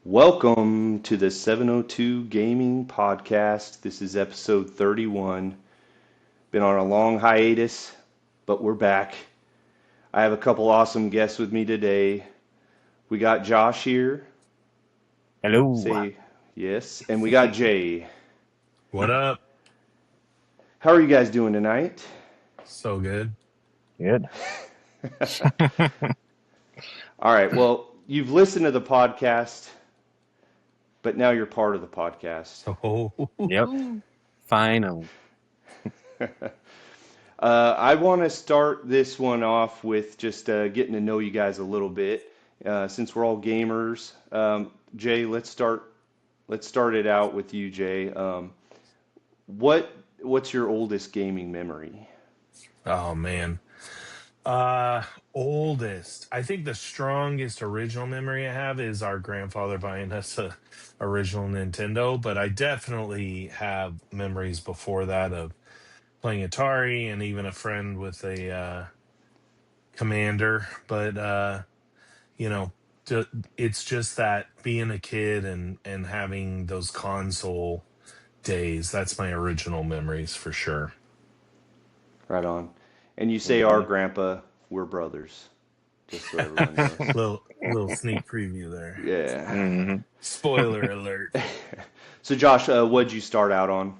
Welcome to the 702 Gaming Podcast. This is episode 31. Been on a long hiatus, but we're back. I have a couple awesome guests with me today. We got Josh here. Hello. Say yes. And we got Jay. What up? How are you guys doing tonight? So good. Good. All right. Well, you've listened to the podcast, but now you're part of the podcast. Oh, Yep. Final. I want to start this one off with just getting to know you guys a little bit, since we're all gamers. Jay, let's start it out with you, Jay. What's your oldest gaming memory? oh man. Oldest. I think the strongest original memory I have is our grandfather buying us a original Nintendo, but I definitely have memories before that of playing Atari and even a friend with a Commander. But you know, it's just that being a kid and having those console days. That's my original memories for sure. Right on. And you say our grandpa, we're brothers, just so everyone knows. Little sneak preview there. Yeah. hmm Spoiler alert. So Josh, what'd you start out on?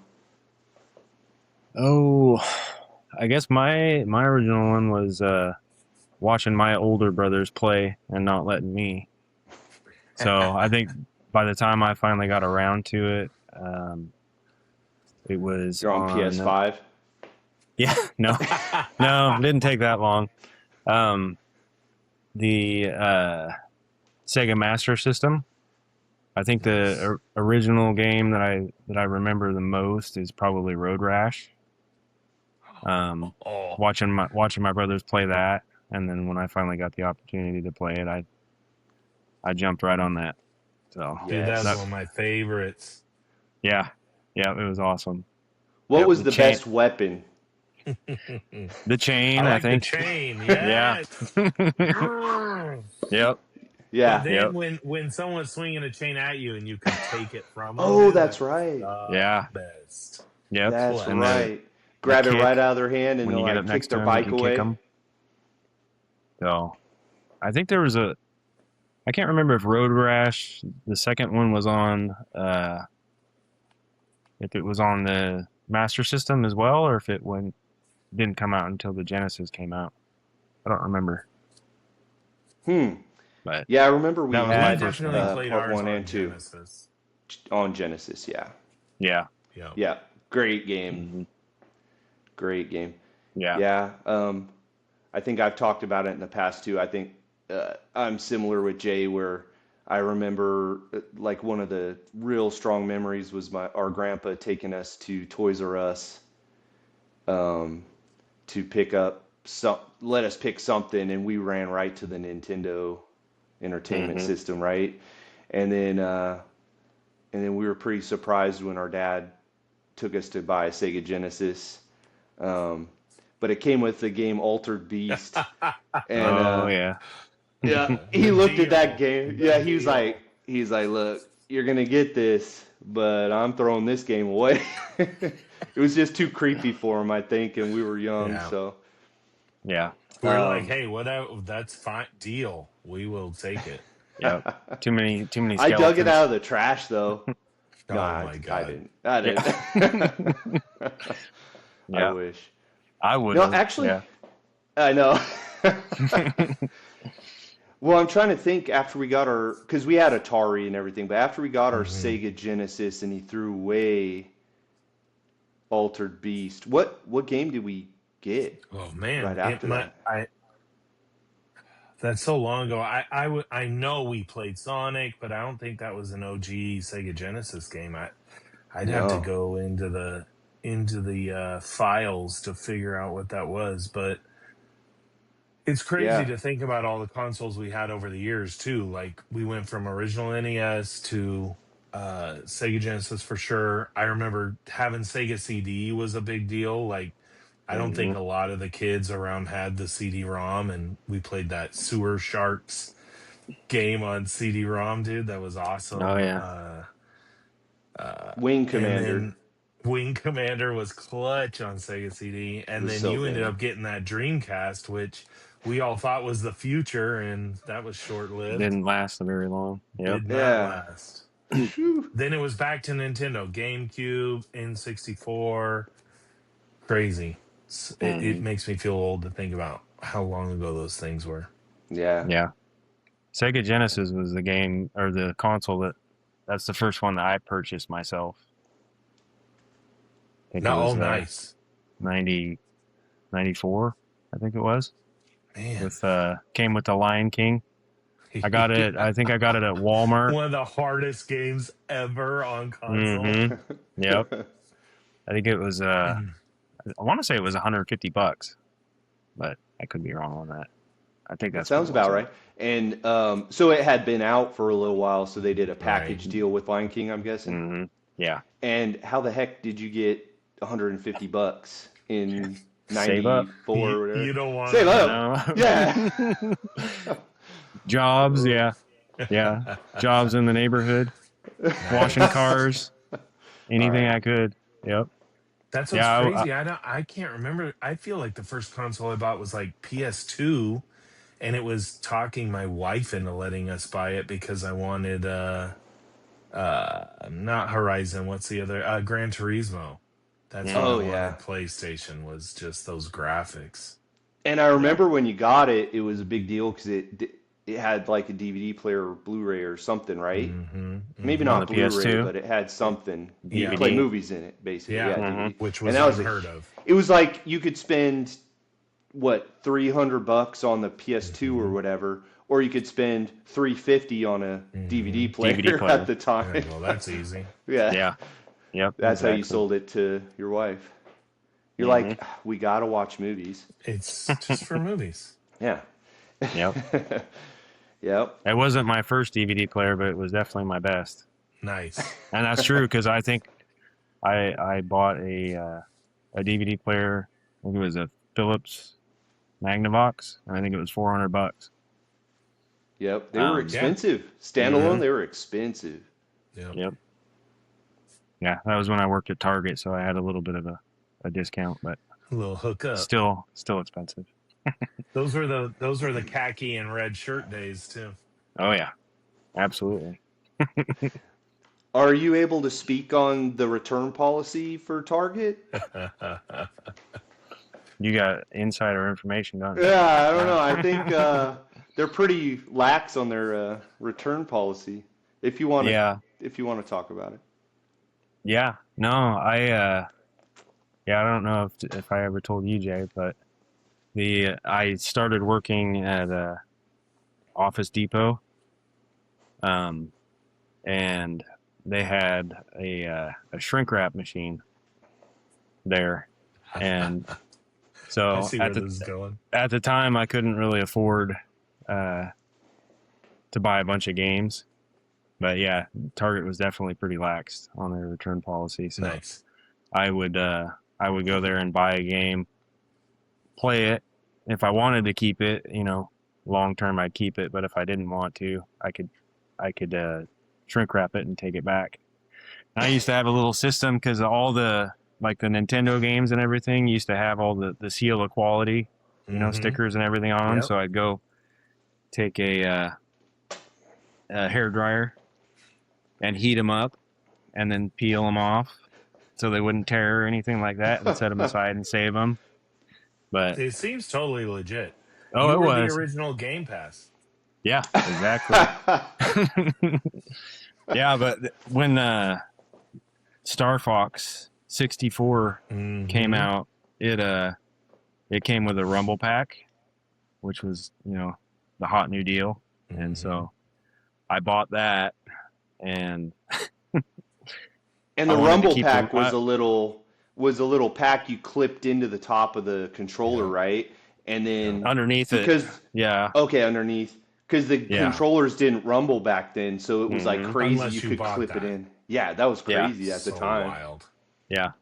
Oh, I guess my original one was watching my older brothers play and not letting me. So I think by the time I finally got around to it, it was You're on PS5? Yeah, no, didn't take that long. The Sega Master System. I think the original game that I remember the most is probably Road Rash. Oh, Watching my brothers play that, and then when I finally got the opportunity to play it, I jumped right on that. So dude, that's Yes. one of my favorites. yeah, it was awesome. What Yep, was the the chain- best weapon? The chain, I I like the think. chain. Yeah. Yes. Yep. Yeah. But then Yep. when someone's swinging a chain at you and you can take it from them, Oh, dude, that's right. the Yeah. best. Yep. That's And right. Grab it kick, right out of their hand and when they'll you get like up kick next to their them, bike you can kick away. them. So I think there was I can't remember if Road Rash, the second one was on, if it was on the Master System as well, or if didn't come out until the Genesis came out. I don't remember. But Yeah, I remember we that was my had first Definitely one. played part ours one on and two Genesis. on Genesis. Yeah. Yeah. Yeah. Yeah. Great game. Mhm. Great game. Yeah. Yeah. I think I've talked about it in the past too. I think I'm similar with Jay, where I remember like one of the real strong memories was our grandpa taking us to Toys R Us, um, to pick up let us pick something, and we ran right to the Nintendo Entertainment hmm System, right? And then we were pretty surprised when our dad took us to buy a Sega Genesis. Um, but it came with the game Altered Beast, and Oh yeah. yeah, he The looked at that deal. game. The Yeah, deal. he's like, look, you're gonna get this, but I'm throwing this game away. It was just too creepy for him, I think, and we were young, Yeah. so. Yeah. We were like, Um, hey, that's fine. Deal. We will take it. Yep. Too many I dug it skeletons. out of the trash though. No, Oh my I God. didn't. I Yeah. didn't. I Yeah. wish. I would No, have. actually, Yeah. I know. Well, I'm trying to think after we got because we had Atari and everything, but after we got our Hmm. Sega Genesis and he threw away Altered Beast, what game did we get Oh man, right after that? that's so long ago. I know we played Sonic, but I don't think that was an OG Sega Genesis game. I'd have to No. go into the files to figure out what that was. But it's crazy Yeah. to think about all the consoles we had over the years too. Like we went from original NES to Sega Genesis for sure. I remember having Sega CD was a big deal. Like I don't think hmm a lot of the kids around had the CD-ROM, and we played that Sewer Sharks game on CD-ROM, dude. That was Oh awesome. yeah. Wing And Commander then Wing Commander was clutch on Sega CD. And was then so you ended good. up getting that Dreamcast, which we all thought was the future, and that was short-lived. Didn't last very long. Yep. Did not Yeah. last. Phew. Then it was back to Nintendo, GameCube, N64. Crazy. It Mhm. makes me feel old to think about how long ago those things were. Yeah. Yeah. Sega Genesis was the game or the console that's the first one that I purchased myself. I think it No, oh, was nice. 90, 94, I think it was. Man. With came with the Lion King. I got it. I think I got it at Walmart. One of the hardest games ever on console. Mm-hmm. Yep. I think it was I want to say it was $150, but I could be wrong on that. I think That that's what sounds it was. about right. And so it had been out for a little while, so they did a package Right. deal with Lion King, I'm guessing. Mm-hmm. Yeah. And how the heck did you get $150 in Save up. 94 or whatever? You don't want Save to up. No. Yeah. Jobs, yeah. Yeah. Jobs in the neighborhood. Washing cars. Anything All right. I could. Yep. That's what's Yeah. crazy. I can't remember. I feel like the first console I bought was like PS2, and it was talking my wife into letting us buy it because I wanted not Horizon, what's the other Gran Turismo. That's what I Oh Mm, yeah. wanted. PlayStation was just those graphics. And I yep. remember when you got it, it was a big deal because it had like a DVD player or Blu-ray or something, right? Mm-hmm, Maybe On mm-hmm. the not Blu-ray, PS2 but it had something. You could Yeah, play DVD. movies in it, basically. yeah, Yeah, Mm-hmm. DVD. which And was that was unheard of. it was like you could spend what $300 on the PS2 or Mm-hmm, whatever, or you could spend $350 on a DVD mm-hmm. player DVD at player. the time. Well, that's easy. Yeah, Yeah. Yep. that's how you Exactly. sold it to your wife. You're Mm-hmm. like, we gotta watch movies. It's just for movies. Yeah. Yep. Yep. It wasn't my first DVD player, but it was definitely my best. Nice. And that's true because I think I bought a DVD player. I think it was a Philips Magnavox, and I think it was $400. Yep. They were Um, Yeah. expensive. Standalone, mhm. they were expensive. Yep. Yep. Yeah, that was when I worked at Target, so I had a little bit of a discount, but A little hookup. still expensive. Those were the khaki and red shirt days too. Oh yeah, absolutely. Are you able to speak on the return policy for Target? You got insider information, don't you? Yeah, I don't know. I think they're pretty lax on their return policy. If you want to, Yeah, if you want to talk about it. yeah. No, yeah, I don't know if I ever told you, Jay, but I started working at Office Depot, and they had a shrink wrap machine there, and I so see where this is going. at the time I couldn't really afford to buy a bunch of games, but yeah, Target was definitely pretty lax on their return policy. So Nice. I would go there and buy a game, play it. If I wanted to keep it, long term, I'd keep it. But if I didn't want to, I could shrink wrap it and take it back. And I used to have a little system because all the like the Nintendo games and everything used to have all the seal of quality, Mhm. stickers and everything on them. Yep. So I'd go take a hair dryer and heat them up, and then peel them off so they wouldn't tear or anything like that, and set them aside and save them. But It seems totally legit. oh, You it were the was. original Game Pass. Yeah, exactly. Yeah, but when Star Fox 64 Mhm. came out, it came with a Rumble Pack, which was the hot new deal, and so I bought that, and And I the wanted to Rumble keep Pack the was a little pack you clipped into the top of the controller, Yep. right? And then underneath it. because Yeah, okay, underneath because the yeah. controllers didn't rumble back then, so it was like Mhm. crazy Unless you you could bought clip it that. in. Yeah, that was Yeah. crazy at the So time. wild. Yeah.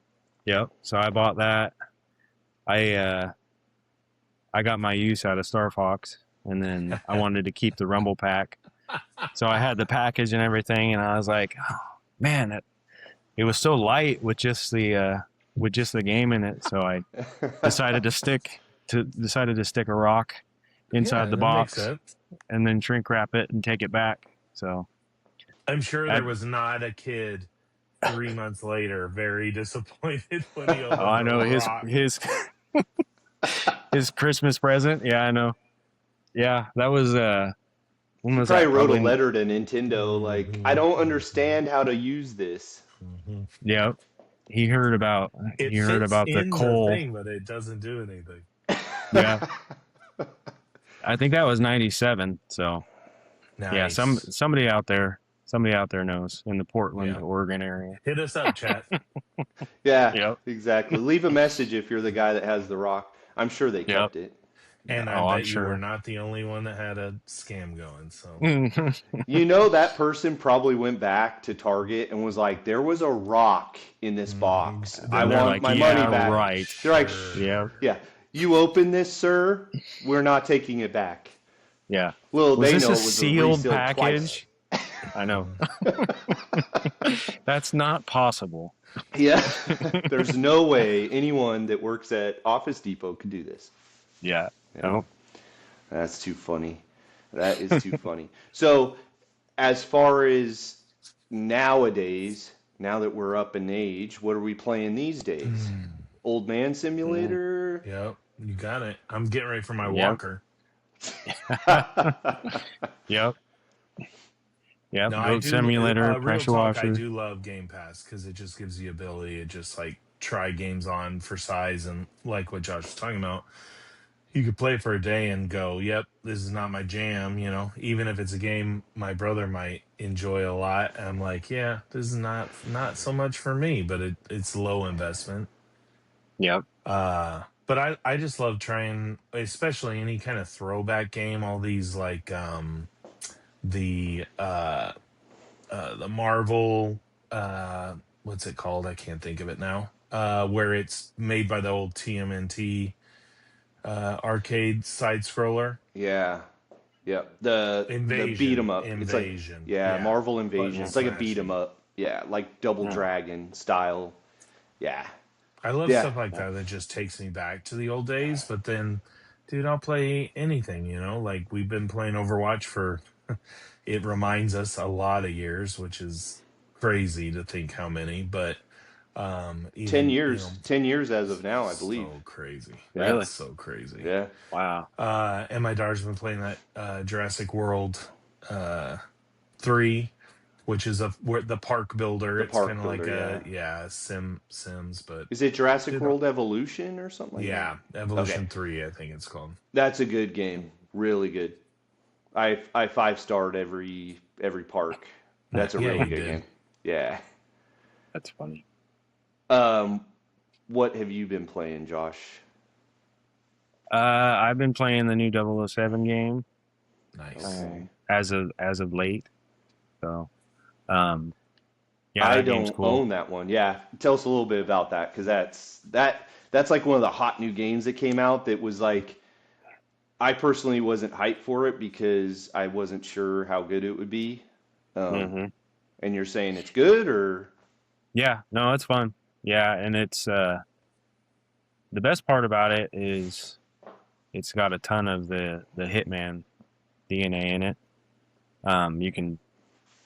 Yep. So I bought that. I got my use out of Star Fox, and then I wanted to keep the Rumble pack. So I had the package and everything, and I was like, oh, man, it was so light with just the game in it. So I decided to stick a rock inside the that makes box sense. and then shrink wrap it and take it back. So I'm sure there was not a kid 3 months later very disappointed when he opened I the know rock. his Christmas present. Yeah, I know. Yeah, that was when He was probably that? wrote a Probably. letter to Nintendo like, I don't understand how to use this. Yeah, he heard about It fits the in the coal. thing, but it doesn't do anything. Yeah, I think that was '97. So yeah, Nice. somebody out there knows in the Portland, Yeah. Oregon area. Hit us up, chat. Yeah, Yep. exactly. Leave a message if you're the guy that has the rock. I'm sure they Yep. kept it. And Oh, I I'm bet you were sure. not the only one that had a scam going. So You know, that person probably went back to Target and was like, there was a rock in this box. Then I they're want like, my yeah, money back. right. They're like, Yeah. yeah, you open this, sir. We're not taking it back. Yeah. Well, Was they this know a it was sealed resealed package? twice. I know. That's not possible. Yeah, there's no way anyone that works at Office Depot could do this. Yeah. Yeah. No. That's too funny. That is too funny. So, as far as nowadays, now that we're up in age, what are we playing these days? Old Man Simulator? Yep, you got it. I'm getting ready for my Yep. walker. Yep. Yep. No, I Goat do. simulator, Real pressure talk, I washer. do love Game Pass because it just gives you the ability to just like try games on for size and like what Josh was talking about. You could play for a day and go, "Yep, this is not my jam." You know, even if it's a game my brother might enjoy a lot, I'm like, "Yeah, this is not so much for me," but it's low investment. Yep. But I just love trying, especially any kind of throwback game. All these like the Marvel what's it called? I can't think of it now. Where it's made by the old TMNT arcade side scroller. Yeah. Yep. The beat 'em up. It's like, Invasion. yeah, Marvel Invasion. Button It's like a beat 'em smashing. up. Yeah, like Double Yeah. Dragon style. Yeah. I love Yeah. stuff like that just takes me back to the old days. But then, dude, I'll play anything, you know? Like we've been playing Overwatch for, it reminds us a lot of years, which is crazy to think how many. But 10 even, years. 10 years as of now, I believe. so crazy. Yeah. That's so crazy. Yeah. Wow. And my daughter's been playing that Jurassic World 3, which is the park builder. The It's park kind of like builder, Sims, but Is it Jurassic Did- World Evolution or something like yeah, that? Evolution Okay. 3, I think it's called. That's a good game. Really good. I 5-starred every park. That's a Yeah, really you good did. game. Yeah. That's funny. What have you been playing, Josh? I've been playing the new 007 game Nice. Okay. as of late. So, yeah, I that game's don't cool. own that one. Yeah, tell us a little bit about that because that's like one of the hot new games that came out that was like I personally wasn't hyped for it because I wasn't sure how good it would be. hmm And you're saying it's good or Yeah, no, it's fun. Yeah, and it's the best part about it is it's got a ton of the Hitman DNA in it. You can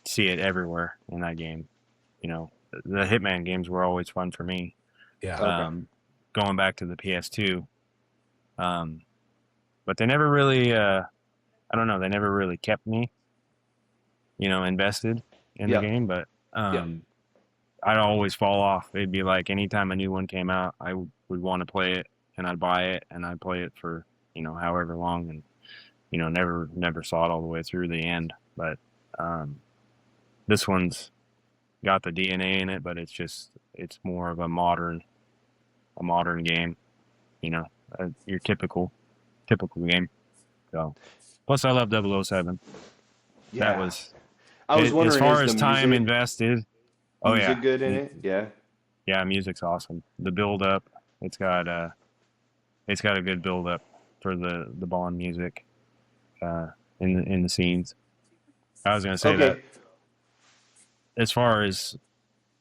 see it everywhere in that game. You know, the Hitman games were always fun for me. Yeah. Okay. Going back to the PS2, but they never really, I don't know, they never really kept me, invested in Yeah. the game. But Yeah. I'd always fall off. It'd be like anytime a new one came out, I would want to play it, and I'd buy it, and I'd play it for however long, and never saw it all the way through the end. But this one's got the DNA in it, but it's more of a modern game, your typical game. So plus I love 007. yeah. That was I was wondering as far is as the time music, invested. Oh music yeah, good in it? Yeah. yeah, music's awesome. The build up, it's got a good build up for the Bond music. in the scenes. I was gonna say that Okay. as far as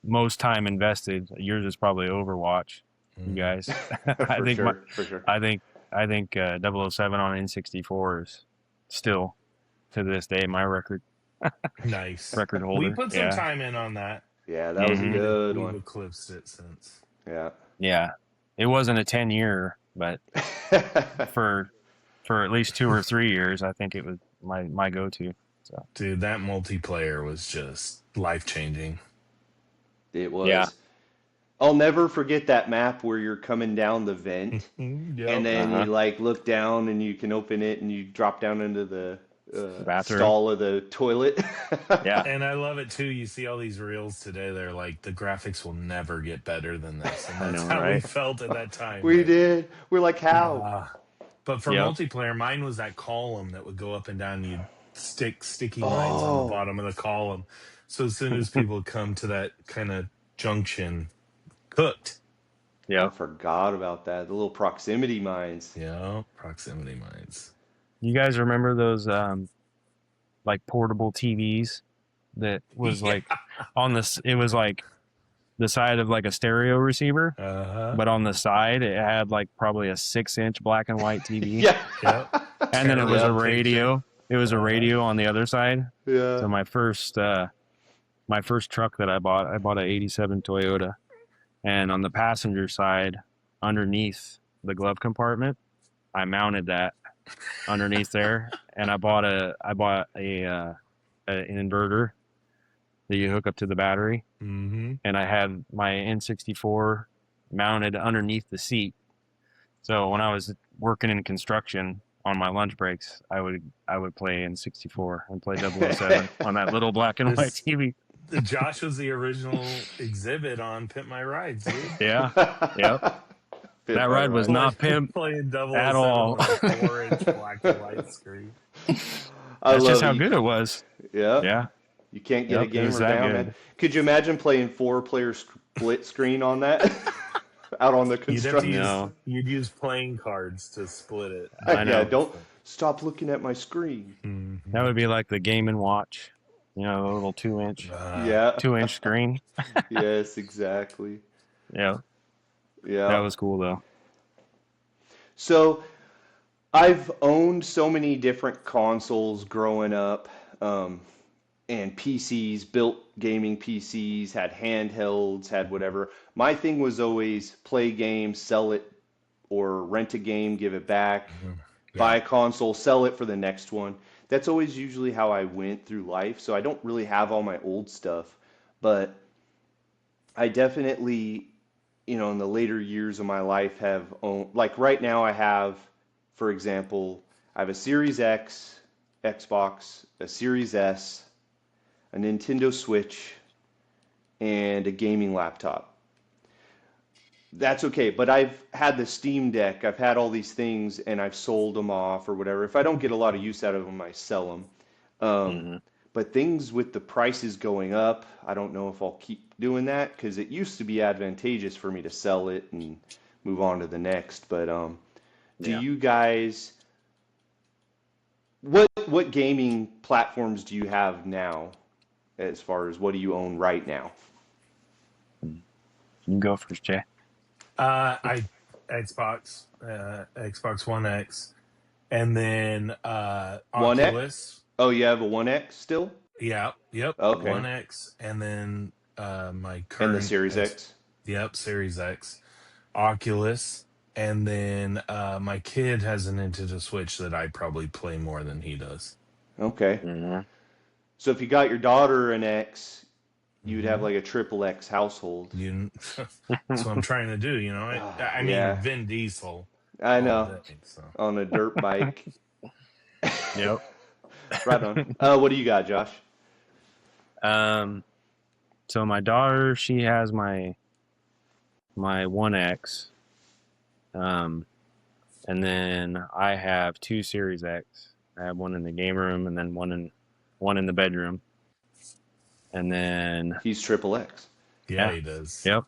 most time invested, yours is probably Overwatch. You Mm. guys, I For think sure, for sure. I think 007 on N64 is still to this day my Nice. record We holder. put some Yeah. time in on that. Yeah, that was a Hmm. good We've one. eclipsed it since. Yeah. Yeah. It wasn't a 10-year, but for at least 2 or 3 years, I think it was my go-to. So Dude, that multiplayer was just life changing. It yeah. was. I'll never forget that map where you're coming down the vent and Yep. then Uh-huh. you like look down and you can open it and you drop down into the Bathroom. stall of the toilet. Yeah. And I love it too. You see all these reels today. They're like, the graphics will never get better than this, and I that's know, how we right? felt at that time. We did. We're like, how? Uh, but for Yep. multiplayer, mine was that column that would go up and down. You'd stick sticky lines on the Oh, bottom of the column. So as soon as people come to that kind of junction, cooked. I Yep. forgot about that. The little proximity mines. Yeah, proximity mines. You guys remember those like portable TVs that was Yeah. like on this? It was like the side of like a stereo receiver, Uh-huh. but on the side it had like probably a 6-inch black and white TV, Yeah. Yep. and then it was a Terrible picture. radio. It was a Uh-huh. radio on the other side. Yeah. So my first truck that I bought a '87 Toyota, and on the passenger side, underneath the glove compartment, I mounted that underneath there, and I bought an inverter that you hook up to the battery, Mm-hmm. and I had my N64 mounted underneath the seat. So when I was working in construction on my lunch breaks, I would play N64 and play 007 on that little black and white This TV. Josh was the original exhibit on Pimp My Rides, dude. Yeah, yep. Fit That my ride was mind. not pimp Playing 007 at all. on a 4-inch black and white screen. I That's just love how it. good it was. Yeah. Yeah, You can't get a yep. It was gamer that down, man. good. Could you imagine playing 4-player split screen on that? Out on the You'd have to construction. use No, you'd use playing cards to split it. I Yeah, know. don't stop looking at my screen. Mhm. That would be like the Game and Watch, you know, the little 2-inch Yeah. 2-inch screen. Yes, exactly. Yeah, that Yeah. was cool though. So I've owned so many different consoles growing up, and PCs, built gaming PCs, had handhelds, had whatever. My thing was always play games, sell it, or rent a game, give it back, Mhm. buy Yeah. a console, sell it for the next one. That's always usually how I went through life. So I don't really have all my old stuff, but I definitely, in the later years of my life have owned, like right now I have, for example, I have a Series X Xbox, a Series S, a Nintendo Switch, and a gaming laptop. That's okay, but I've had the Steam Deck, I've had all these things, and I've sold them off or whatever. If I don't get a lot of use out of them, I sell them. Um, Hmm. but things with the prices going up, I don't know if I'll keep doing that because it used to be advantageous for me to sell it and move on to the next. But do Yeah. you guys, what gaming platforms do you have now as far as what do you own right now? You can go first, Jay. I Xbox One X, and then One X? Oculus. Oh, you have a One X still? Yeah, yep, Okay. One X, and then my And the current Series X? yep, Series X, Oculus, and then my kid has a Nintendo Switch that I probably play more than he does. Okay. Hmm. So if you got your daughter an X, you would have Hmm. like a triple X household. You, that's what I'm trying to do. You know, I mean, Yeah, Vin Diesel I all know. day. So On a dirt bike. Yep. Right on. What do you got, Josh? Um. So my daughter, she has my One X. And then I have two Series X. I have one in the game room and then one in the bedroom. And then He's triple X. yeah, yeah, he does. yep.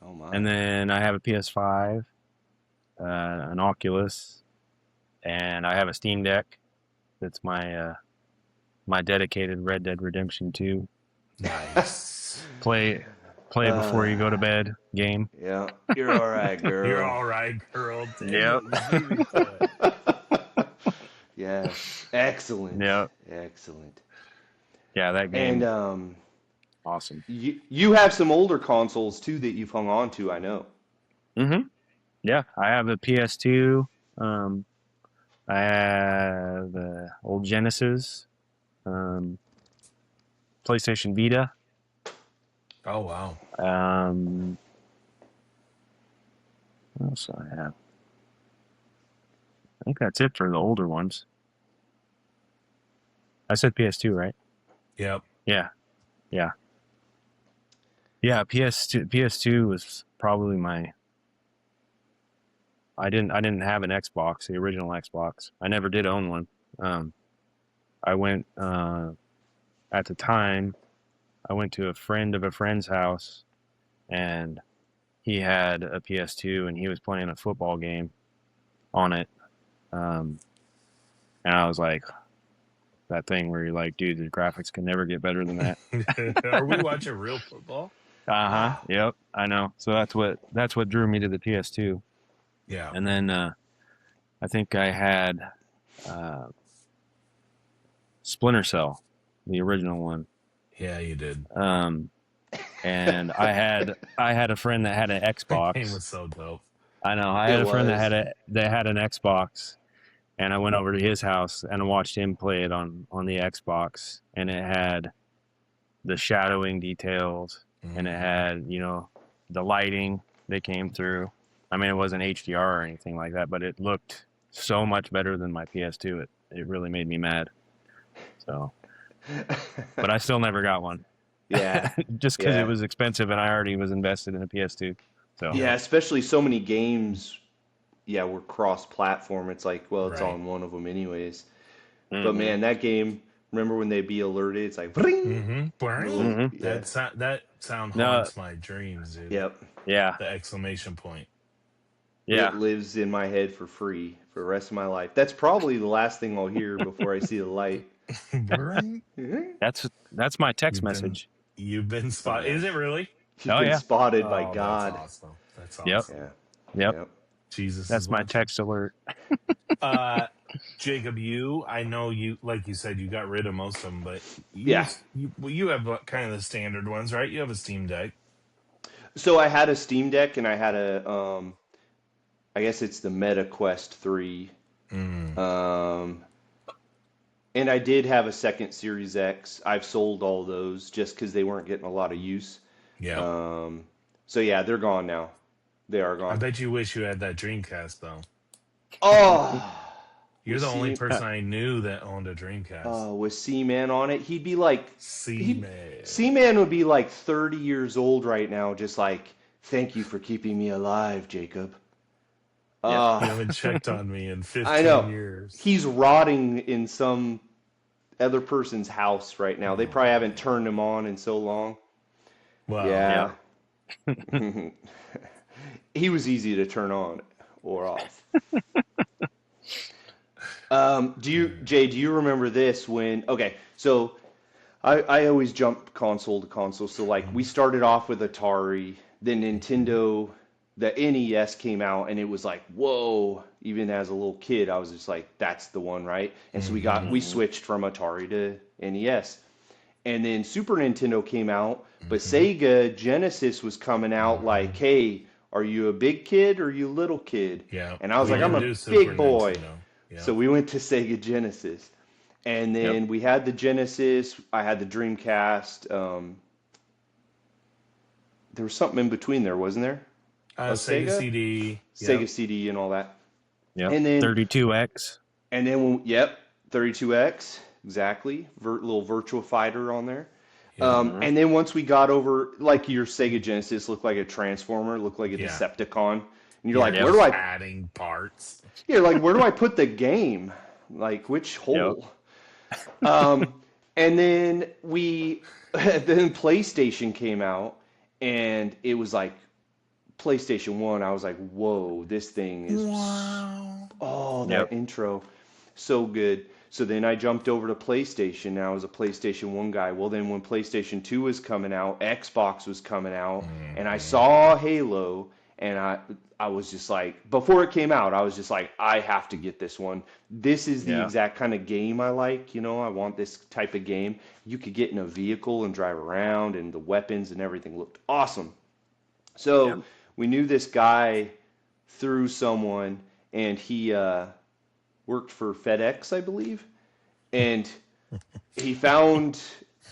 Oh my. And then I have a PS5, an Oculus, and I have a Steam Deck, That's my dedicated Red Dead Redemption 2 Nice. play before you go to bed game. Yeah, you're all right, You're girl. all right, girl. Dang Yep. it, you beat me to it. Yes, excellent, Yep. excellent. Yeah, that And game, awesome. you have some older consoles too that you've hung on to, I know. Yeah, I have a PS2. Um, I have old Genesis, um, PlayStation Vita. Oh wow. What else do I have? I think that's it for the older ones. I said PS2, right? Yep. Yeah, yeah, yeah. PS2 was probably my. I didn't have an Xbox, the original Xbox. I never did own one. I went at the time. I went to a friend of a friend's house, and he had a PS2, and he was playing a football game on it. Um, and I was like, that thing where you're like, dude, the graphics can never get better than that. Are we watching real football? Uh-huh. Wow. Yep. I know. So that's what drew me to the PS2. Yeah. And then I think I had uh, Splinter Cell, the original one. Yeah, you did. And I had a friend that had an That game Xbox. was so dope. I know. I had a friend that had an Xbox, and I went over to his house and watched him play it on the Xbox, and it had the shadowing details, and it had, you know, the lighting that came through. I mean, it wasn't HDR or anything like that, but it looked so much better than my PS2. It really made me mad. So, but I still never got one. Yeah, Just because yeah, it was expensive and I already was invested in a PS2. So, yeah. Especially so many games. Yeah, were cross-platform. It's like, well, it's Right. on one of them anyways. But mhm, man, that game. Remember when they'd be alerted? It's like, bring. Mm-hmm. Yeah. That sound no, haunts my dreams, dude. Yep. yeah, The exclamation point. It yeah. lives in my head for free for the rest of my life. That's probably the last thing I'll hear before I see the light. That's my text You've been message. you've been spot. Is it really? You've Oh been yeah. spotted by Oh, that's God. awesome. That's Yep. awesome. Yeah. Yep. Yep. Jesus is That's my watching. text alert. Jacob, I know you, like you said, you got rid of most of them, but Yeah. you have kind of the standard ones, right? You have a Steam Deck. So I had a Steam Deck and I had I guess it's the Meta Quest 3. Um, and I did have a second Series X. I've sold all those just because they weren't getting a lot of use. Yeah. So yeah, they're gone now. They are I gone. bet you wish you had that Dreamcast though. Oh, You're the only person I knew that owned a Dreamcast. with C-Man on it, he'd be like, C-Man. C-Man would be like 30 years old right now, just like, thank you for keeping me alive, Jacob. You haven't checked on me in 15 I know. years. He's rotting in some other person's house right now. They probably haven't turned him on in so long. Wow. Yeah. He was easy to turn on or off. Jay, do you remember this when, okay, so I always jump console to console. So like we started off with Atari, then Nintendo, the NES came out and it was like, whoa, even as a little kid, I was just like, that's the one, right? And so we switched from Atari to NES. And then Super Nintendo came out, but Sega Genesis was coming out like, hey, are you a big kid or are you a little kid? Yeah. And I was We like, I'm didn't a do Super big boy. Nintendo. Yeah. So we went to Sega Genesis. And then we had the Genesis, I had the Dreamcast. There was something in between there, wasn't there? Sega CD. Sega CD and all that. Yep. And then 32X. And then, 32X, exactly. Little Virtua Fighter on there. And then once we got over, like your Sega Genesis looked like a Transformer, looked like a Decepticon. And you're like, where do I adding parts? You're like, where do I put the game? Like, which hole? And then then PlayStation came out, and it was like PlayStation 1. I was like, whoa, this thing is, that intro, so good. So then I jumped over to PlayStation. Now I was a PlayStation 1 guy. Well, then when PlayStation 2 was coming out, Xbox was coming out, and I Mhm. saw Halo, and I was just like, before it came out, I was just like, I have to get this one. This is the Yeah. exact kind of game I like. I want this type of game. You could get in a vehicle and drive around, and the weapons and everything looked awesome. Yep. So we knew this guy through someone, and he worked for FedEx, I believe, and he found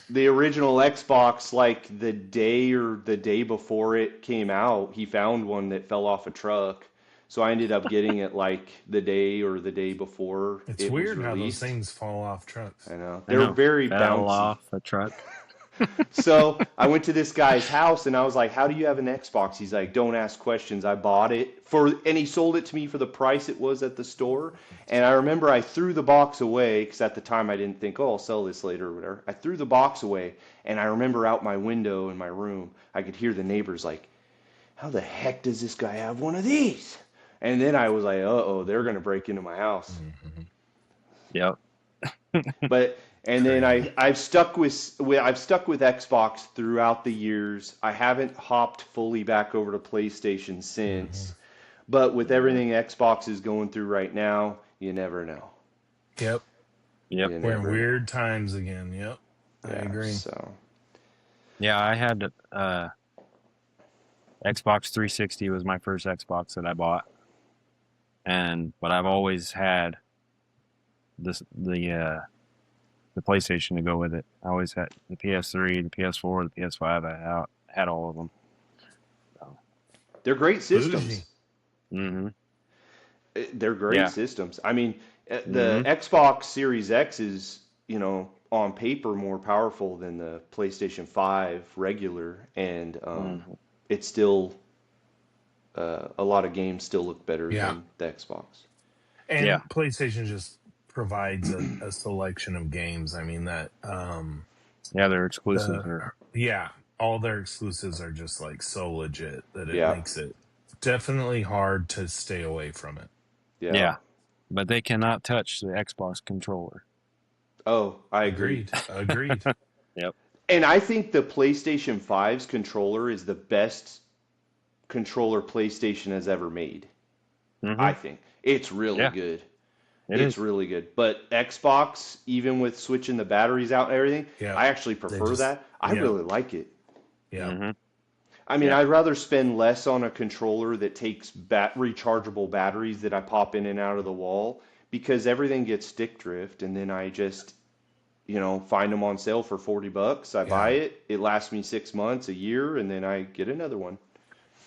the original Xbox like the day or the day before it came out. He found one that fell off a truck. So I ended up getting it like the day or the day before It's it was weird how those released. things fall off trucks. I know. I They're know. very Fell bouncy. off a truck. So I went to this guy's house and I was like, "How do you have an Xbox?" He's like, "Don't ask questions. I bought it and he sold it to me for the price it was at the store." And I remember I threw the box away because at the time I didn't think, "Oh, I'll sell this later or whatever." I threw the box away and I remember out my window in my room, I could hear the neighbors like, "How the heck does this guy have one of these?" And then I was like, "Uh-oh, they're going to break into my house." Mhm. Yep. But It's and then crazy. I've stuck with Xbox throughout the years. I haven't hopped fully back over to PlayStation Mhm. since, but with Mhm. everything Xbox is going through right now, you never know. Yep. Yep. You We're in never know. weird times again. Yep. I Yeah, agree. so Yeah, I had Xbox 360 was my first Xbox that I bought, and but I've always had this the PlayStation to go with it. I always had the PS3, the PS4, the PS5. I had all of them. So, they're great Bougie. systems. hmm They're great Yeah. systems. I mean, the hmm Xbox Series X is, on paper more powerful than the PlayStation 5 regular, and hmm it's still a lot of games still look better Yeah. than the Xbox. Yeah. And PlayStation just provides a selection of games. I mean that Yeah. Their exclusives the are. yeah, all their exclusives are just like so legit that it Yeah, makes it definitely hard to stay away from it. yeah. Yeah, but they cannot touch the Xbox controller. Oh, I agree. Agreed. Agreed. Yep. And I think the PlayStation 5's controller is the best controller PlayStation has ever made. hmm I think it's really Yeah, good. it It's is. really good. But Xbox, even with switching the batteries out and everything, Yep. I actually They prefer just that. I yep. really like it. Yep. hmm I mean, Yeah. I'd rather spend less on a controller that takes rechargeable batteries that I pop in and out of the wall because everything gets stick drift, and then I just, find them on sale for $40. I buy Yeah. it. It lasts me 6 months, a year, and then I get another one.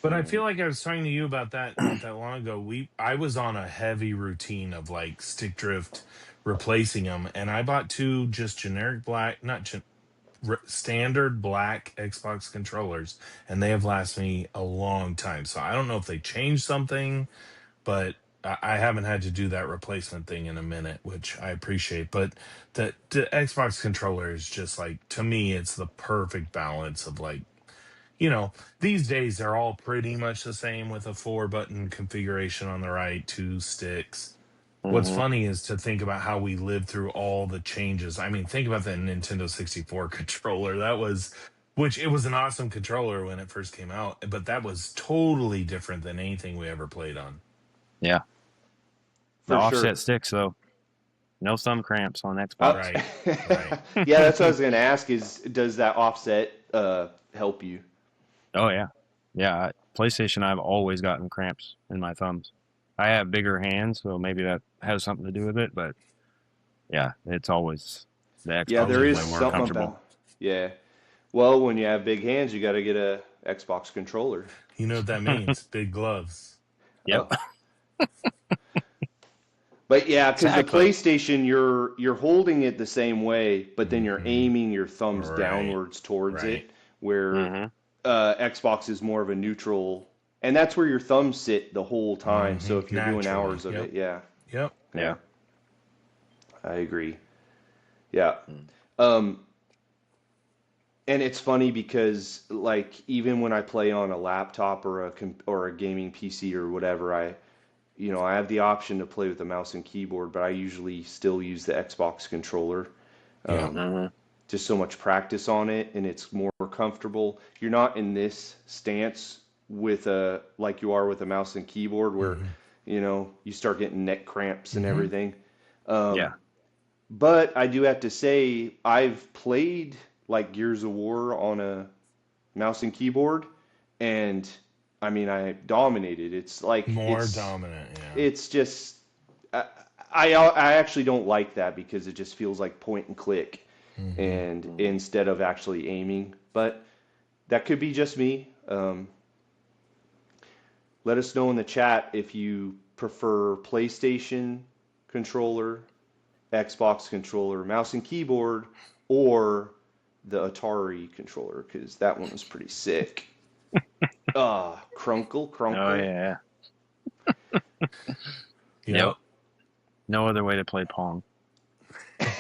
But I And feel like I was talking to you about that not that long ago. I was on a heavy routine of like stick drift replacing them, and I bought two just generic black, not standard black Xbox controllers, and they have lasted me a long time. So I don't know if they changed something, but I haven't had to do that replacement thing in a minute, which I appreciate. But the Xbox controller is just like, to me, it's the perfect balance of like, you know, these days they're all pretty much the same with a four button configuration on the right, two sticks. What's hmm funny is to think about how we lived through all the changes. I mean, think about the Nintendo 64 controller. Which it was an awesome controller when it first came out, but that was totally different than anything we ever played on. Yeah. The for offset sure. sticks, though, no thumb cramps on Uh, Xbox. Right, right. yeah, that's what I was going to ask is, does that offset help you? Oh yeah, yeah. PlayStation, I've always gotten cramps in my thumbs. I have bigger hands, so maybe that has something to do with it. But yeah, it's always the Yeah, Xbox there is is way more something comfortable. about. Yeah. Well, when you have big hands, you got to get a Xbox controller. You know what that means? Big gloves. Yep, Oh, but yeah, because the exactly. PlayStation, you're holding it the same way, but then you're Hmm. aiming your thumbs Right, downwards towards right. it, where hmm Xbox is more of a neutral, and that's where your thumbs sit the whole time. So if you're doing Naturally. hours of Yep, it, yeah, yep. yeah, Yeah. I agree. Yeah. Mm. Um, and it's funny because like even when I play on a laptop or a gaming PC or whatever, I have the option to play with a mouse and keyboard, but I usually still use the Xbox controller. Yeah. Just so much practice on it, and it's more comfortable. You're not in this stance with a like you are with a mouse and keyboard, where Hmm. you start getting neck cramps and Hmm. everything. Yeah. But I do have to say, I've played like Gears of War on a mouse and keyboard, and I mean, I dominated. It's like More dominant. Yeah. it's just I, I actually don't like that because it just feels like point and click, Hmm. and instead of actually aiming. But that could be just me. Let us know in the chat if you prefer PlayStation controller, Xbox controller, mouse and keyboard, or the Atari controller, because that one was pretty sick. Crunkle, Oh Crunkle. yeah. Yep. Yep. No other way to play Pong.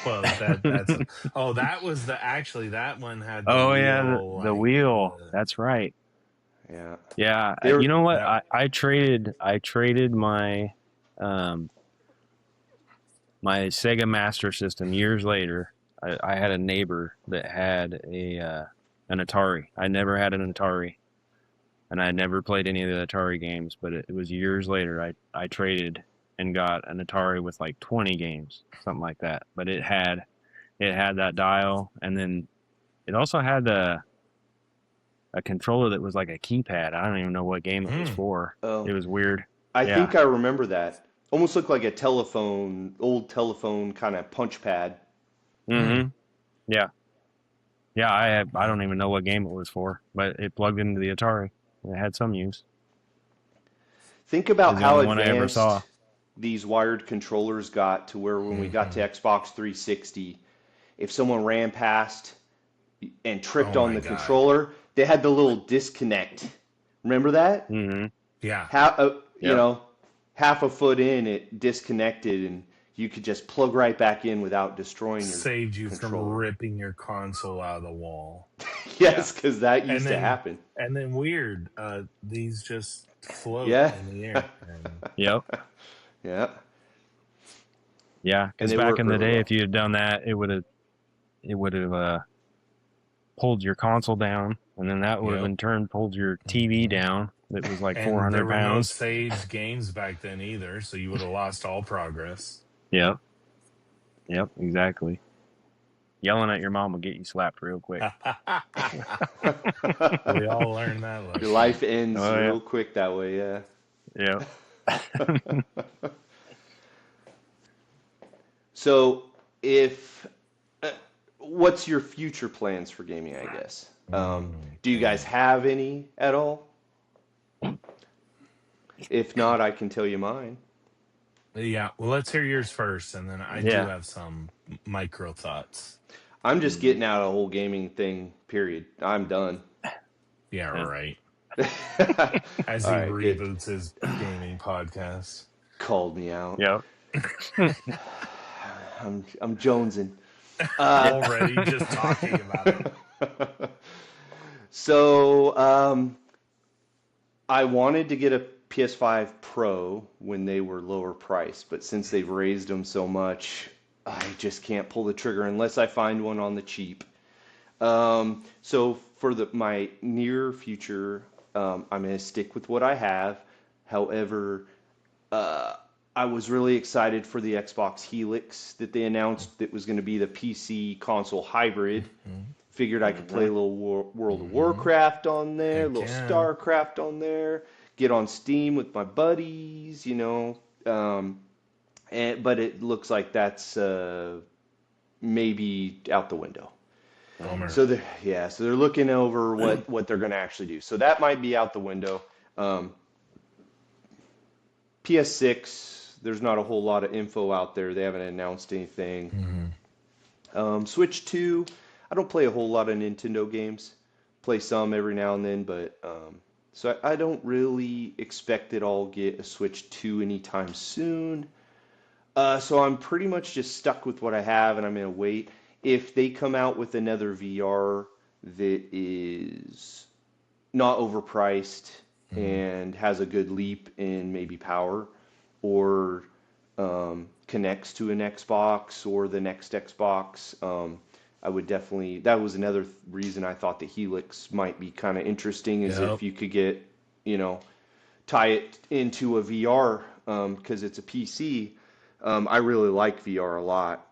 Well, that's oh, that was the actually that one had the Oh yeah, wheel the like wheel. the That's right. Yeah. Yeah, They're you know what? that. I traded my um my Sega Master System years later. I had a neighbor that had an Atari. I never had an Atari, and I had never played any of the Atari games. But it was years later. I traded and got an Atari with like 20 games, something like that. But it had that dial, and then it also had a controller that was like a keypad. I don't even know what game it was Hmm. for. oh, It was weird. I Yeah. think I remember that. Almost looked like a telephone, old telephone kind of punch pad. Hmm. Mm-hmm. Yeah. Yeah. I Yeah. don't even know what game it was for, but it plugged into the Atari. It had some use. Think It about was the how only one I ever advanced saw. these wired controllers got to where when we got to Hmm. Xbox 360, if someone ran past and tripped Oh on my the God. controller, they had the little disconnect. Remember that? Mm-hmm. Yeah. Half, Yep. half a foot in, it disconnected, and you could just plug right back in without destroying your Saved you from controller. ripping your console out of the wall. Yeah. Yes, because that And used to then happen. weird, these just float Yeah. in the air. And Yep. Yeah. Yeah. And Because they back work in the really day, well. if you had done that, it would have pulled your console down, and then that would have yep. in turn pulled your TV Hmm. down. That was like And there 400 were no pounds. saved games back then either, so you would have lost all progress. Yep. Yep. Exactly. Yelling at your mom will get you slapped real quick. We all learned that Your lesson. life ends Oh yeah. real quick that way, yeah. Yep. So, if what's your future plans for gaming, I guess? Do you guys Okay. have any at all? If not, I can tell you mine. Yeah, well, let's hear yours first, and then I do Yeah. have some micro thoughts. I'm just Mhm. getting out of the whole gaming thing, period. I'm done. Yeah, Yeah. right. As All he right, good. reboots his gaming podcast. Called me out. Yep. I'm jonesing. Uh, Already just talking about it. so I wanted to get a PS5 Pro when they were lower priced, but since they've raised them so much, I just can't pull the trigger unless I find one on the cheap. So for my near future, I'm going to stick with what I have. However, uh, I was really excited for the Xbox Helix that they announced that was going to be the PC console hybrid. Mhm. Figured I could play a Mhm. little World of Mhm. Warcraft on there, a Heck little yeah. StarCraft on there, get on Steam with my buddies. But it looks like that's maybe out the window. Mhm. Bummer. So they're looking over what they're going to actually do. So that might be out the window. Um, PS6, there's not a whole lot of info out there. They haven't announced anything. Hmm. Switch 2, I don't play a whole lot of Nintendo games. Play some every now and then, but so I don't really expect that I'll get a Switch 2 anytime soon. So I'm pretty much just stuck with what I have, and I'm gonna wait. If they come out with another VR that is not overpriced Hmm. and has a good leap in maybe power, or connects to an Xbox or the next Xbox. I would definitely, that was another reason I thought the Helix might be kind of interesting, is if Yep. you could get, you know, tie it into a VR, because it's a PC. I really like VR a lot.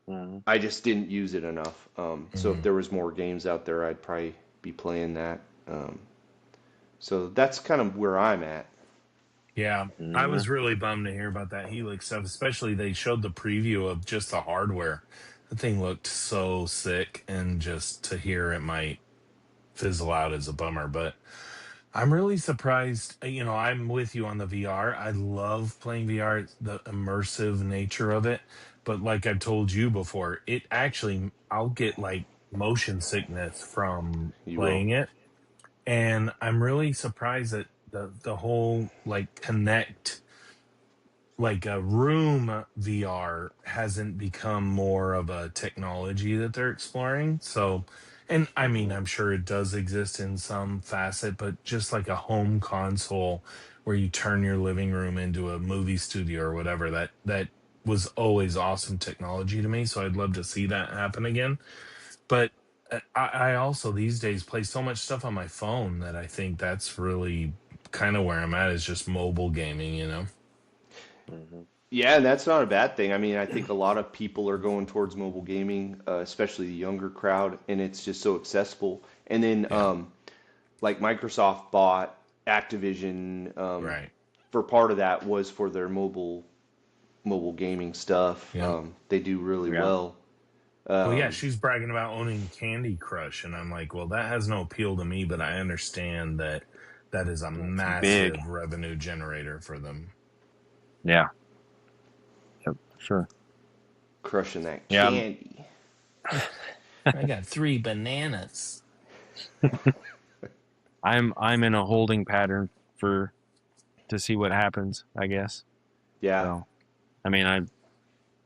Mhm. I just didn't use it enough. So if Mhm. there was more games out there, I'd probably be playing that. So that's kind of where I'm at. Yeah, I Mhm. was really bummed to hear about that Helix stuff, especially they showed the preview of just the hardware. The thing looked so sick, and just to hear it might fizzle out is a bummer. But I'm really surprised. I'm with you on the VR. I love playing VR, the immersive nature of it. But like I've told you before, it actually, I'll get like motion sickness from You will. playing it. And I'm really surprised that the whole like connect, like a room VR hasn't become more of a technology that they're exploring. So, and I mean, Hmm. I'm sure it does exist in some facet, but just like a home console where you turn your living room into a movie studio or whatever, that was always awesome technology to me. So I'd love to see that happen again. But I also these days play so much stuff on my phone that I think that's really kind of where I'm at, is just mobile gaming. Mhm. Yeah, and that's not a bad thing. I mean, I think a lot of people are going towards mobile gaming, especially the younger crowd, and it's just so accessible. And then, Yeah, like Microsoft bought Activision, right. for part of that was for their mobile gaming stuff. Yeah. They do really Yeah. well. Well, yeah, Um, she's bragging about owning Candy Crush, and I'm like, well, that has no appeal to me, but I understand that that is a It's big. massive revenue generator for them. Yeah. Yep, for sure. Crushing that Yeah. candy. I got 3 bananas. I'm in a holding pattern for to see what happens, I guess. Yeah, So, I mean,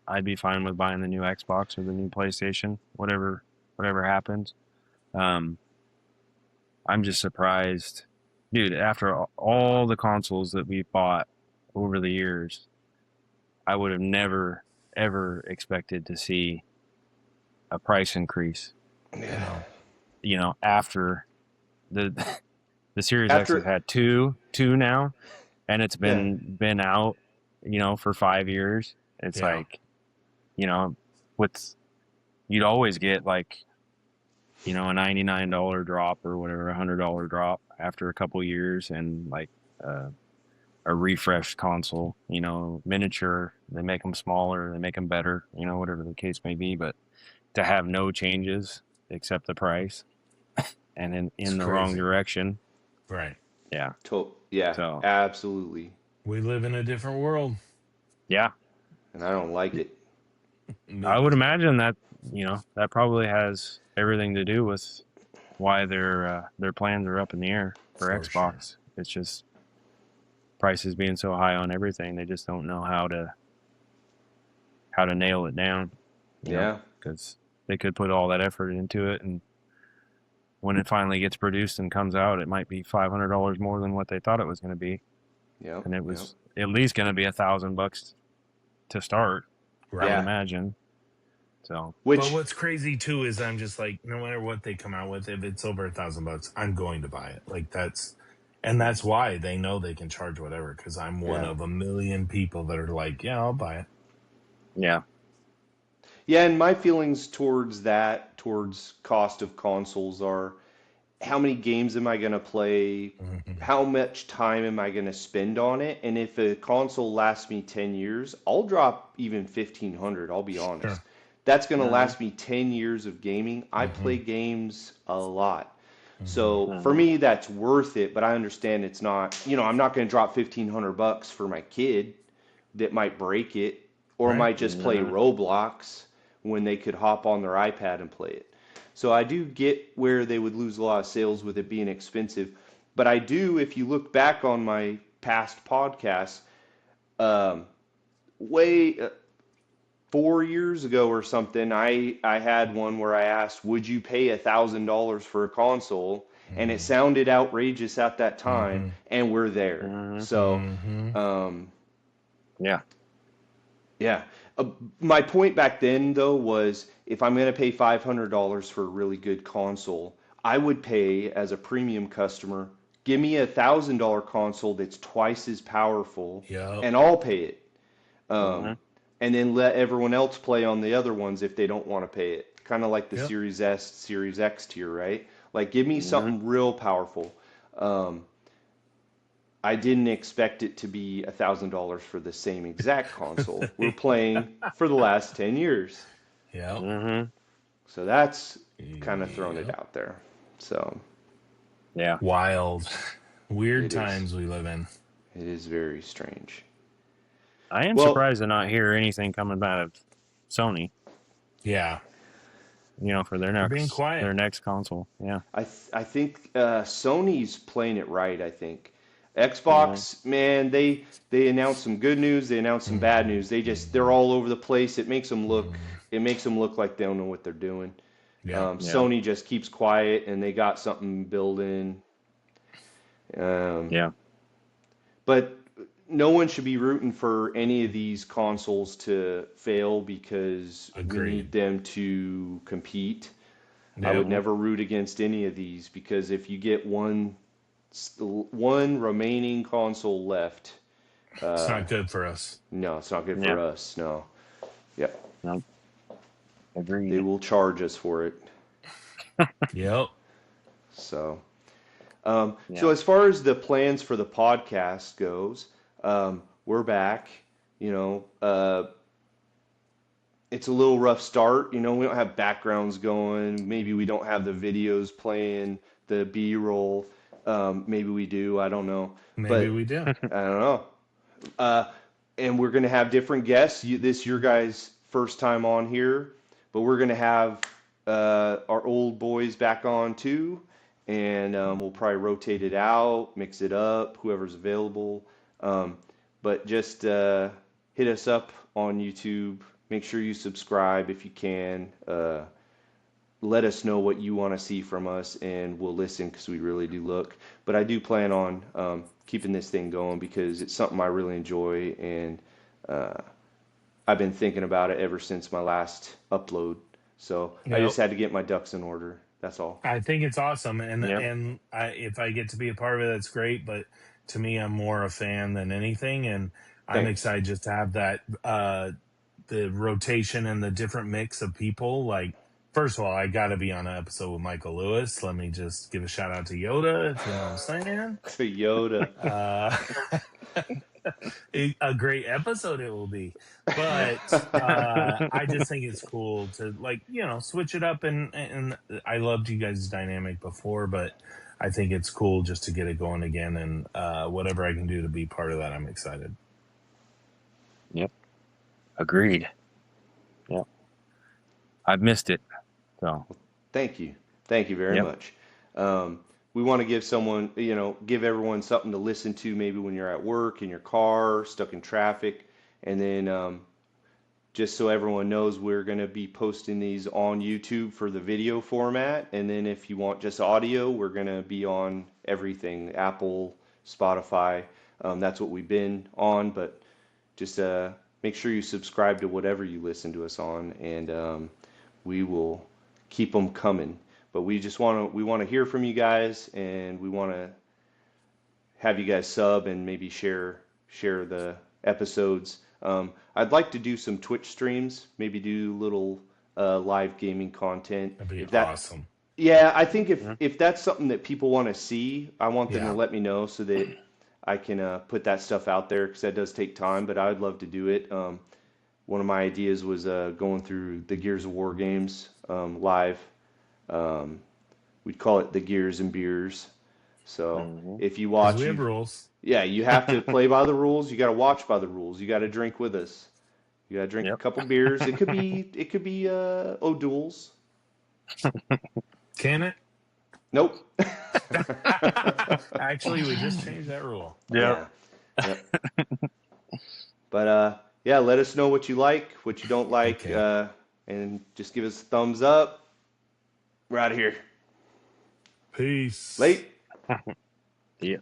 I'd be fine with buying the new Xbox or the new PlayStation, whatever happens. Um, I'm just surprised, dude. After all the consoles that we've bought over the years, I would have never ever expected to see a price increase. No. After the the Series X has after had two now, and it's yeah, been out, for 5 years. It's Yeah. like, you know, with you'd always get like, a $99 drop or whatever, $100 drop after a couple years, and like uh, a refreshed console, miniature. They make them smaller, they make them better, whatever the case may be. But to have no changes except the price, and It's in the wrong crazy. direction, Right. yeah. yeah, So absolutely. We live in a different world. yeah, And I don't like it. Me I would neither. imagine that that probably has everything to do with why their plans are up in the air for For sure. Xbox. It's just prices being so high on everything. They just don't know how to nail it down, Yeah, because they could put all that effort into it, and when it finally gets produced and comes out, it might be $500 more than what they thought it was going to be, yep, and it yep. was at least going to be $1,000 to start, I would Right. Yeah, imagine. So But which what's crazy too is I'm just like, no matter what they come out with, if it's over $1,000, I'm going to buy it. Like and that's why they know they can charge whatever, because I'm one yeah. of a million people that are like, yeah, I'll buy it. yeah, Yeah, and my feelings towards that, towards cost of consoles are how many games am I going to play? Hmm. How much time am I going to spend on it? And if a console lasts me 10 years, I'll drop even 1500, I'll be honest. Sure. That's going to hmm last me 10 years of gaming. I play Hmm. games a lot. Hmm. So for hmm me, that's worth it, but I understand it's not, I'm not going to drop 1500 bucks for my kid that might break it or Right. might just play hmm Roblox when they could hop on their iPad and play it. So I do get where they would lose a lot of sales with it being expensive. But I do, if you look back on my past podcasts, um, way 4 years ago or something, I had one where I asked, "Would you pay $1,000 for a console?" And it Hmm. sounded outrageous at that time, Hmm. and we're there. hmm So Hmm. um, Yeah. Yeah. My point back then, though, was if I'm going to pay $500 for a really good console, I would pay as a premium customer, give me $1,000 console that's twice as powerful, Yep. and I'll pay it. Hmm. And then let everyone else play on the other ones if they don't want to pay it. Kind of like the Yep. Series S, Series X tier, right? Like, give me Hmm. something real powerful. Um, I didn't expect it to be $1,000 for the same exact console we're playing for the last 10 years. Yep. Hmm. So that's kind of throwing it Yep. out there. So Yeah. Wild. Weird it is. times we live in. It is very strange. I am Well, surprised to not hear anything coming out of Sony, Yeah. for their They're being their quiet. next console. Yeah. I think Sony's playing it right. I think Hmm. Xbox, man, they announced some good news. They announced some bad news. They're all over the place. It makes them look like they don't know what they're doing. Yeah. Yeah. Sony just keeps quiet and they got something building. Um, Yeah. but no one should be rooting for any of these consoles to fail because we need Agreed. them to compete. I would Yep. Hmm. never root against any of these because if you get one remaining console left, It's uh, not good for us. no, it's not good Yeah. for us. No. Yep. No. They Agreed. will charge us for it. Yep. So, Yeah. as far as the plans for the podcast goes, we're back. You know, it's a little rough start. You know, we don't have backgrounds going. Maybe we don't have the videos playing, the B-roll. Maybe we do. I don't know. Maybe But we do. I don't know. Uh, and we're going to have different guests. This your guys' first time on here, but we're going to have our old boys back on too, and we'll probably rotate it out, mix it up, whoever's available. Um, but just hit us up on YouTube. Make sure you subscribe if you can. Let us know what you want to see from us, and we'll listen because we really do look. But I do plan on keeping this thing going because it's something I really enjoy, and uh, I've been thinking about it ever since my last upload. So I Yep. just had to get my ducks in order. That's all. I think it's awesome, and Yep. if I get to be a part of it, that's great. But to me, I'm more a fan than anything, and I'm Thanks. excited just to have that the rotation and the different mix of people. Like, first of all, I got to be on an episode with Michael Lewis. Let me just give a shout out to Yoda, if you know what I'm saying. Toyota. Uh, a great episode it will be, but I just think it's cool to, like, switch it up, and I loved you guys' dynamic before, but I think it's cool just to get it going again, and whatever I can do to be part of that, I'm excited. Yep. Agreed. Yep. I've missed it. So. Thank you. Thank you very Yep. much. We want to give everyone something to listen to maybe when you're at work, in your car, stuck in traffic. And then just so everyone knows, we're going to be posting these on YouTube for the video format. And then if you want just audio, we're going to be on everything, Apple, Spotify. That's what we've been on. But just make sure you subscribe to whatever you listen to us on, and we will keep them coming. But we want to hear from you guys, and we want to have you guys sub and maybe share the episodes. I'd like to do some Twitch streams, maybe do little live gaming content. That'd be If that, awesome. yeah, I think Mhm. if that's something that people want to see, I want them to Yeah. let me know so that I can put that stuff out there because that does take time. But I would love to do it. One of my ideas was going through the Gears of War games live. Um, we'd call it the Gears and Beers. So Mhm. if you Because watch, we have rules. yeah, you have to play by the rules. You got to watch by the rules. You got to drink with us. You got to drink a Yep. couple beers. It could be O'Doul's. Can it? Nope. Actually, we just changed that rule. Yep. Yeah. Yep. But yeah, let us know what you like, what you don't like, Okay. and just give us a thumbs up. We're out of here. Peace. Late. Yeah.